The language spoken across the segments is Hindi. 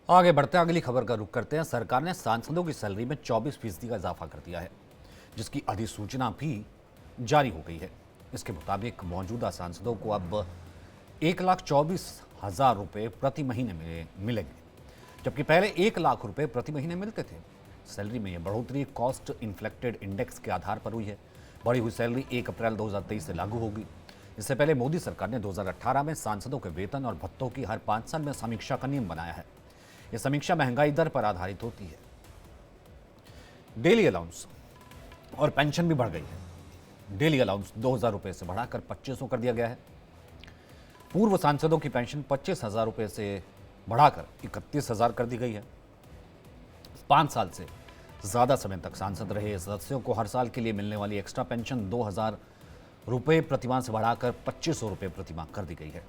आगे बढ़ते हैं, अगली खबर का रुख करते हैं। सरकार ने सांसदों की सैलरी में 24% का इजाफा कर दिया है, जिसकी अधिसूचना भी जारी हो गई है। इसके मुताबिक मौजूदा सांसदों को अब 1,24,000 रुपये प्रति महीने मिलेंगे, जबकि पहले 1 लाख रुपये प्रति महीने मिलते थे। सैलरी में यह बढ़ोतरी कॉस्ट इन्फ्लेक्टेड इंडेक्स के आधार पर हुई है। बढ़ी हुई सैलरी 1 अप्रैल 2023 से लागू होगी। इससे पहले मोदी सरकार ने 2018 में सांसदों के वेतन और भत्तों की हर 5 साल में समीक्षा का नियम बनाया है। यह समीक्षा महंगाई दर पर आधारित होती है। डेली अलाउंस और पेंशन भी बढ़ गई है। डेली अलाउंस 2,000 रुपये से बढ़ाकर 2,500 कर दिया गया है। पूर्व सांसदों की पेंशन 25,000 रुपये से बढ़ाकर 31,000 कर दी गई है। 5 साल से ज़्यादा समय तक सांसद रहे सदस्यों को हर साल के लिए मिलने वाली एक्स्ट्रा पेंशन 2,000 रुपये प्रतिमाह से बढ़ाकर 2,500 रुपये प्रतिमाह कर दी गई है।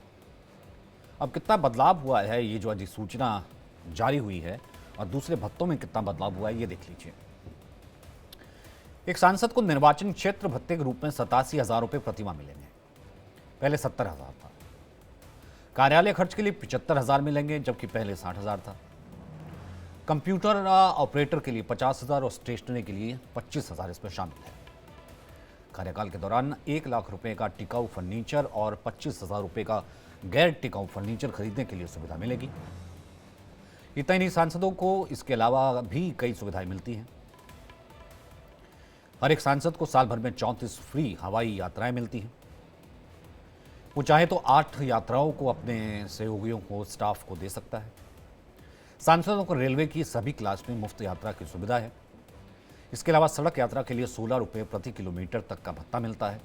अब कितना बदलाव हुआ है, ये जो अधिसूचना जारी हुई है, और दूसरे भत्तों में कितना बदलाव हुआ है, ये देख लीजिए। एक सांसद को निर्वाचन क्षेत्र भत्ते के रूप में 87,000 रुपये प्रतिमाह मिलेंगे। पहले 70,000 था। कार्यालय खर्च के लिए 75,000 मिलेंगे, जबकि पहले 60,000 था। कंप्यूटर ऑपरेटर के लिए 50,000 और स्टेशनरी के लिए 25,000 इसमें शामिल है। कार्यकाल के दौरान 1 लाख रुपए का टिकाऊ फर्नीचर और 25,000 रुपये का गैर टिकाऊ फर्नीचर खरीदने के लिए सुविधा मिलेगी। इतना ही नहीं, सांसदों को इसके अलावा भी कई सुविधाएं मिलती हैं। हर एक सांसद को साल भर में 34 फ्री हवाई यात्राएं मिलती हैं। वो चाहे तो 8 यात्राओं को अपने सहयोगियों को, स्टाफ को दे सकता है। सांसदों को रेलवे की सभी क्लास में मुफ्त यात्रा की सुविधा है। इसके अलावा सड़क यात्रा के लिए 16 रुपये प्रति किलोमीटर तक का भत्ता मिलता है।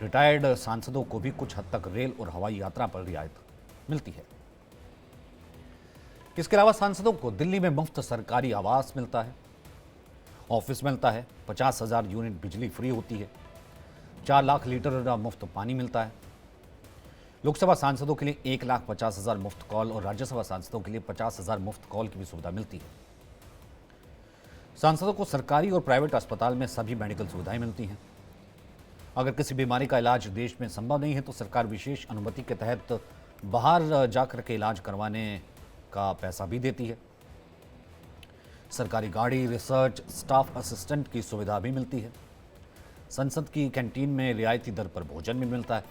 रिटायर्ड सांसदों को भी कुछ हद तक रेल और हवाई यात्रा पर रियायत मिलती है। इसके अलावा सांसदों को दिल्ली में मुफ्त सरकारी आवास मिलता है, ऑफिस मिलता है, 50,000 यूनिट बिजली फ्री होती है, 4 लाख लीटर मुफ्त पानी मिलता है। लोकसभा सांसदों के लिए 1,50,000 मुफ्त कॉल और राज्यसभा सांसदों के लिए 50,000 मुफ्त कॉल की भी सुविधा मिलती है। सांसदों को सरकारी और प्राइवेट अस्पताल में सभी मेडिकल सुविधाएं मिलती हैं। अगर किसी बीमारी का इलाज देश में संभव नहीं है तो सरकार विशेष अनुमति के तहत बाहर जाकर के इलाज करवाने का पैसा भी देती है। सरकारी गाड़ी, रिसर्च स्टाफ असिस्टेंट की सुविधा भी मिलती है। संसद की कैंटीन में रियायती दर पर भोजन भी मिलता है।